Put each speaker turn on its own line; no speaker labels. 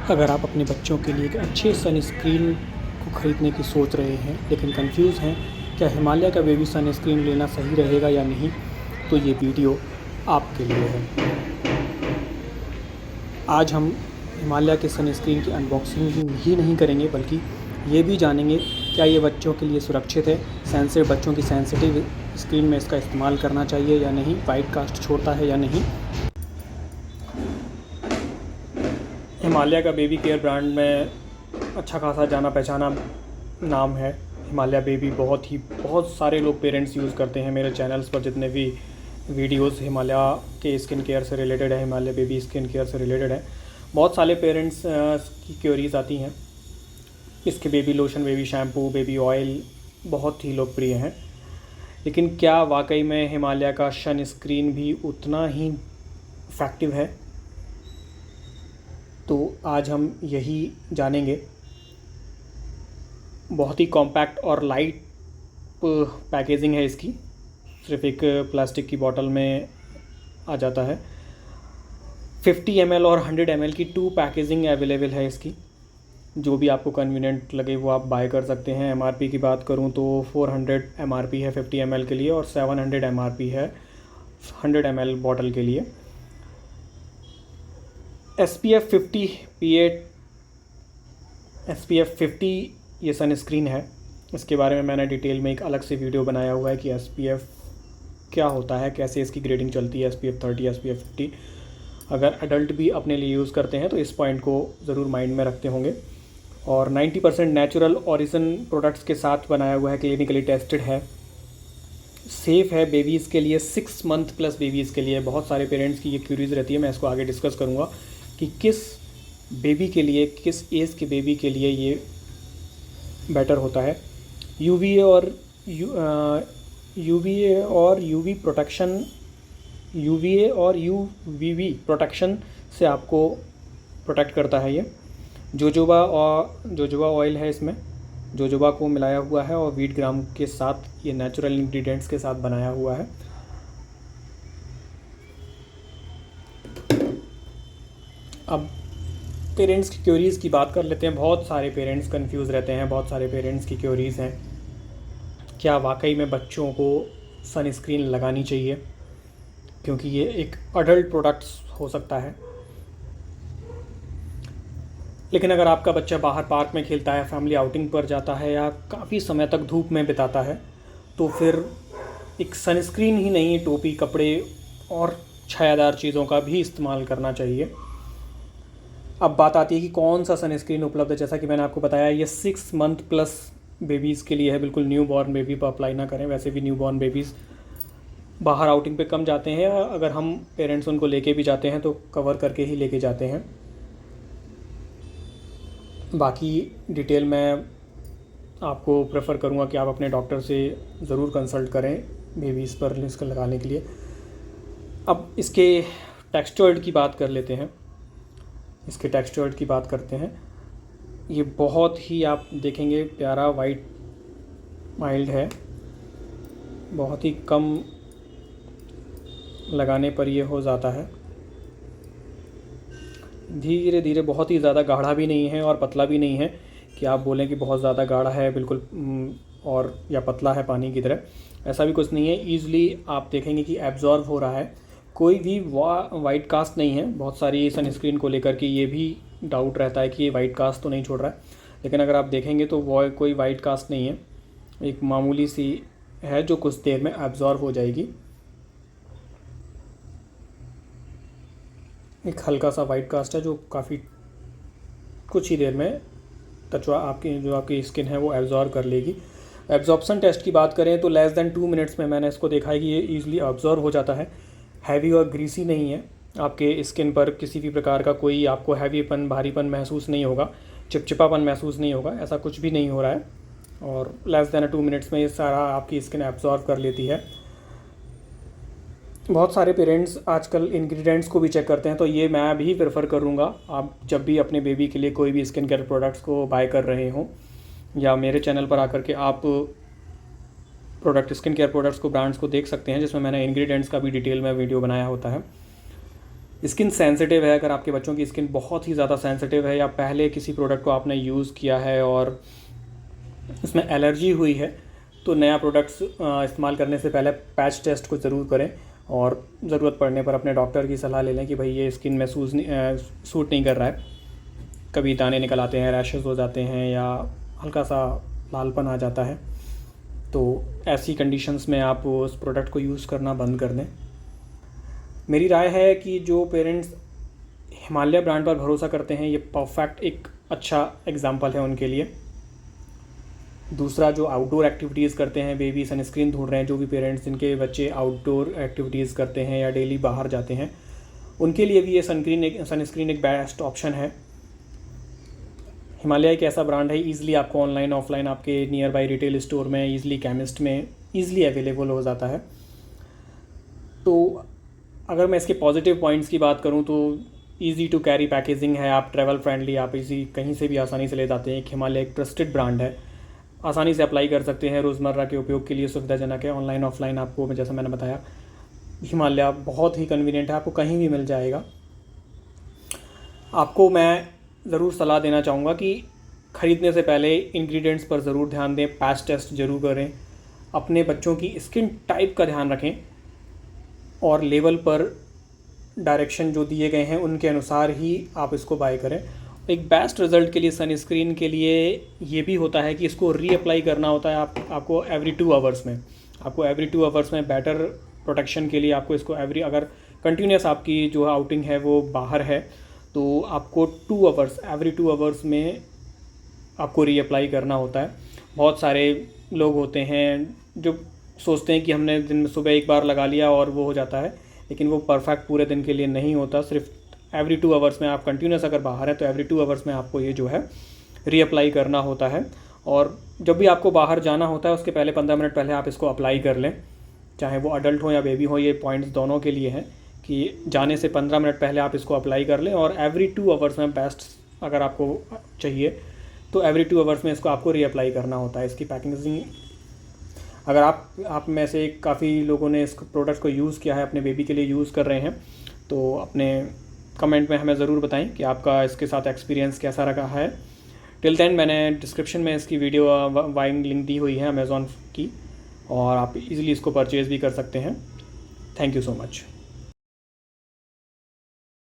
अगर आप अपने बच्चों के लिए एक अच्छे सनस्क्रीन को ख़रीदने की सोच रहे हैं लेकिन कंफ्यूज हैं क्या हिमालय का बेबी सनस्क्रीन लेना सही रहेगा या नहीं, तो ये वीडियो आपके लिए है। आज हम हिमालय के सनस्क्रीन की अनबॉक्सिंग ही नहीं करेंगे बल्कि ये भी जानेंगे क्या ये बच्चों के लिए सुरक्षित है, बच्चों की सेंसिटिव स्क्रीन में इसका इस्तेमाल करना चाहिए या नहीं, वाइट कास्ट छोड़ता है या नहीं। हिमालय का बेबी केयर ब्रांड में अच्छा खासा जाना पहचाना नाम है। हिमालय बेबी बहुत सारे लोग पेरेंट्स यूज़ करते हैं। मेरे चैनल्स पर जितने भी वीडियोस हिमालय के स्किन केयर से रिलेटेड है, हिमालय बेबी स्किन केयर से रिलेटेड है, बहुत सारे पेरेंट्स की क्वेरीज आती हैं। इसके baby lotion, baby shampoo, baby oil बहुत ही लोकप्रिय हैं, लेकिन क्या वाकई में हिमालय का सनस्क्रीन भी उतना ही इफ़ेक्टिव है? तो आज हम यही जानेंगे। बहुत ही कॉम्पैक्ट और लाइट पैकेजिंग है इसकी, सिर्फ एक प्लास्टिक की बॉटल में आ जाता है। 50 ml और 100 ml की 2 पैकेजिंग अवेलेबल है इसकी। जो भी आपको कन्वीनियंट लगे वो आप बाय कर सकते हैं। MRP की बात करूं तो 400 MRP है 50 ml के लिए और 700 MRP है 100 ml बॉटल के लिए। SPF 50 PA SPF 50 ये सनस्क्रीन है। इसके बारे में मैंने डिटेल में एक अलग से वीडियो बनाया हुआ है कि SPF क्या होता है, कैसे इसकी ग्रेडिंग चलती है, SPF 30, SPF 50। अगर एडल्ट भी अपने लिए यूज़ करते हैं तो इस पॉइंट को ज़रूर माइंड में रखते होंगे। और 90% नेचुरल ओरिजिन प्रोडक्ट्स के साथ बनाया हुआ है, क्लिनिकली टेस्टेड है, सेफ़ है बेबीज़ के लिए, 6 मंथ प्लस बेबीज़ के लिए। बहुत सारे पेरेंट्स की ये क्यूरीज रहती है, मैं इसको आगे डिस्कस करूँगा कि किस बेबी के लिए, किस एज के बेबी के लिए ये बेटर होता है। यूवीए और यूवीवी प्रोटेक्शन से आपको प्रोटेक्ट करता है ये। जोजोबा ऑयल है इसमें, जोजोबा को मिलाया हुआ है और वीट ग्राम के साथ ये नेचुरल इंग्रेडिएंट्स के साथ बनाया हुआ है। अब पेरेंट्स की क्वेरीज़ की बात कर लेते हैं। बहुत सारे पेरेंट्स कंफ्यूज रहते हैं, बहुत सारे पेरेंट्स की क्वेरीज़ हैं क्या वाकई में बच्चों को सनस्क्रीन लगानी चाहिए, क्योंकि ये एक अडल्ट प्रोडक्ट्स हो सकता है। लेकिन अगर आपका बच्चा बाहर पार्क में खेलता है, फैमिली आउटिंग पर जाता है या काफ़ी समय तक धूप में बिताता है, तो फिर एक सनस्क्रीन ही नहीं, टोपी, कपड़े और छायादार चीज़ों का भी इस्तेमाल करना चाहिए। अब बात आती है कि कौन सा सनस्क्रीन उपलब्ध है। जैसा कि मैंने आपको बताया, ये 6 मंथ प्लस बेबीज़ के लिए है, बिल्कुल न्यू बॉर्न बेबी पर अप्लाई ना करें। वैसे भी न्यू बॉर्न बेबीज़ बाहर आउटिंग पे कम जाते हैं, अगर हम पेरेंट्स उनको लेके भी जाते हैं तो कवर करके ही लेके जाते हैं। बाकी डिटेल मैं आपको प्रेफर करूँगा कि आप अपने डॉक्टर से ज़रूर कंसल्ट करें बेबीज़ पर इसको लगाने के लिए। अब इसके टेक्सचर्ड की बात कर लेते हैं। इसके टेक्सचर्ड की बात करते हैं। ये बहुत ही, आप देखेंगे, प्यारा वाइट माइल्ड है। बहुत ही कम लगाने पर ये हो जाता है, धीरे धीरे। बहुत ही ज़्यादा गाढ़ा भी नहीं है और पतला भी नहीं है कि आप बोलें कि बहुत ज़्यादा गाढ़ा है बिल्कुल और या पतला है पानी की तरह, ऐसा भी कुछ नहीं है। ईज़िली आप देखेंगे कि एब्जॉर्ब हो रहा है, कोई भी वाइट कास्ट नहीं है। बहुत सारी सनस्क्रीन को लेकर के ये भी डाउट रहता है कि ये वाइट कास्ट तो नहीं छोड़ रहा है, लेकिन अगर आप देखेंगे तो वो कोई वाइट कास्ट नहीं है, एक मामूली सी है जो कुछ देर में एब्जॉर्ब हो जाएगी। एक हल्का सा वाइट कास्ट है जो काफ़ी कुछ ही देर में आपकी स्किन है वो एब्जॉर्ब कर लेगी। एब्जॉर्प्शन टेस्ट की बात करें तो लेस दैन 2 मिनट्स में मैंने इसको देखा है कि ये ईज़िली एब्जॉर्ब हो जाता है। हैवी और ग्रीसी नहीं है, आपके स्किन पर किसी भी प्रकार का कोई आपको हैवीपन, भारीपन महसूस नहीं होगा, चिपचिपापन महसूस नहीं होगा, ऐसा कुछ भी नहीं हो रहा है। और लेस दैन 2 मिनट्स में ये सारा आपकी स्किन एब्जॉर्ब कर लेती है। बहुत सारे पेरेंट्स आजकल इंग्रेडिएंट्स को भी चेक करते हैं, तो ये मैं भी प्रेफर करूँगा। आप जब भी अपने बेबी के लिए कोई भी स्किन केयर प्रोडक्ट्स को बाय कर रहे हों या मेरे चैनल पर आकर के आप स्किन केयर प्रोडक्ट्स को, ब्रांड्स को देख सकते हैं, जिसमें मैंने इंग्रेडिएंट्स का भी डिटेल में वीडियो बनाया होता है। स्किन सेंसिटिव है, अगर आपके बच्चों की स्किन बहुत ही ज़्यादा सेंसिटिव है या पहले किसी प्रोडक्ट को आपने यूज़ किया है और उसमें एलर्जी हुई है, तो नया प्रोडक्ट्स इस्तेमाल करने से पहले पैच टेस्ट को ज़रूर करें और ज़रूरत पड़ने पर अपने डॉक्टर की सलाह ले लें कि भाई ये स्किन में सूट नहीं कर रहा है। कभी दाने निकल आते हैं, रैशेस हो जाते हैं या हल्का सा लालपन आ जाता है, तो ऐसी कंडीशंस में आप उस प्रोडक्ट को यूज़ करना बंद कर दें। मेरी राय है कि जो पेरेंट्स हिमालय ब्रांड पर भरोसा करते हैं, ये परफेक्ट एक अच्छा एग्जाम्पल है उनके लिए। दूसरा, जो आउटडोर एक्टिविटीज़ करते हैं, बेबी सनस्क्रीन ढूंढ रहे हैं, जो भी पेरेंट्स जिनके बच्चे आउटडोर एक्टिविटीज़ करते हैं या डेली बाहर जाते हैं, उनके लिए भी ये सनस्क्रीन एक बेस्ट ऑप्शन है। हिमालय एक ऐसा ब्रांड है, ईज़िली आपको ऑनलाइन ऑफलाइन आपके नियर बाई रिटेल स्टोर में, ईज़िली केमिस्ट में ईज़िली अवेलेबल हो जाता है। तो अगर मैं इसके पॉजिटिव पॉइंट्स की बात करूं तो ईज़ी टू कैरी पैकेजिंग है, आप ट्रैवल फ्रेंडली, आप इजी कहीं से भी आसानी से ले जाते हैं। एक हिमालय एक ट्रस्टेड ब्रांड है, आसानी से अप्लाई कर सकते हैं, रोज़मर्रा के उपयोग के लिए सुविधाजनक है। ऑनलाइन ऑफलाइन आपको जैसा मैंने बताया, हिमालय बहुत ही कन्वीनियंट है, आपको कहीं भी मिल जाएगा। आपको मैं ज़रूर सलाह देना चाहूँगा कि ख़रीदने से पहले इंग्रेडिएंट्स पर ज़रूर ध्यान दें, पैच टेस्ट ज़रूर करें, अपने बच्चों की स्किन टाइप का ध्यान रखें और लेवल पर डायरेक्शन जो दिए गए हैं उनके अनुसार ही आप इसको बाय करें। एक बेस्ट रिज़ल्ट के लिए सनस्क्रीन के लिए ये भी होता है कि इसको रीअप्लाई करना होता है आपको एवरी 2 आवर्स में। आपको एवरी 2 आवर्स में बेटर प्रोटेक्शन के लिए आपको इसको अगर कंटिन्यूस आपकी जो आउटिंग है वो बाहर है, तो आपको एवरी 2 आवर्स में आपको रीअप्लाई करना होता है। बहुत सारे लोग होते हैं जो सोचते हैं कि हमने दिन में सुबह एक बार लगा लिया और वो हो जाता है, लेकिन वो परफेक्ट पूरे दिन के लिए नहीं होता। सिर्फ एवरी 2 आवर्स में आप कंटिन्यूस अगर बाहर है तो एवरी 2 आवर्स में आपको ये जो है रीअप्लाई करना होता है। और जब भी आपको बाहर जाना होता है उसके पहले 15 मिनट पहले आप इसको अप्लाई कर लें, चाहे वो अडल्ट हो या बेबी हो। ये पॉइंट्स दोनों के लिए हैं कि जाने से 15 मिनट पहले आप इसको अप्लाई कर लें और एवरी 2 आवर्स में बेस्ट अगर आपको चाहिए तो एवरी 2 आवर्स में इसको आपको रीअप्लाई करना होता है। इसकी पैकेजिंग, अगर आप में से काफ़ी लोगों ने इस प्रोडक्ट को यूज़ किया है, अपने बेबी के लिए यूज़ कर रहे हैं, तो अपने कमेंट में हमें ज़रूर बताएं कि आपका इसके साथ एक्सपीरियंस कैसा रहा है। टिल देन मैंने डिस्क्रिप्शन में इसकी वीडियो बाइंग लिंक दी हुई है अमेज़ॉन की, और आप इजीली इसको परचेज़ भी कर सकते हैं। Thank you so much.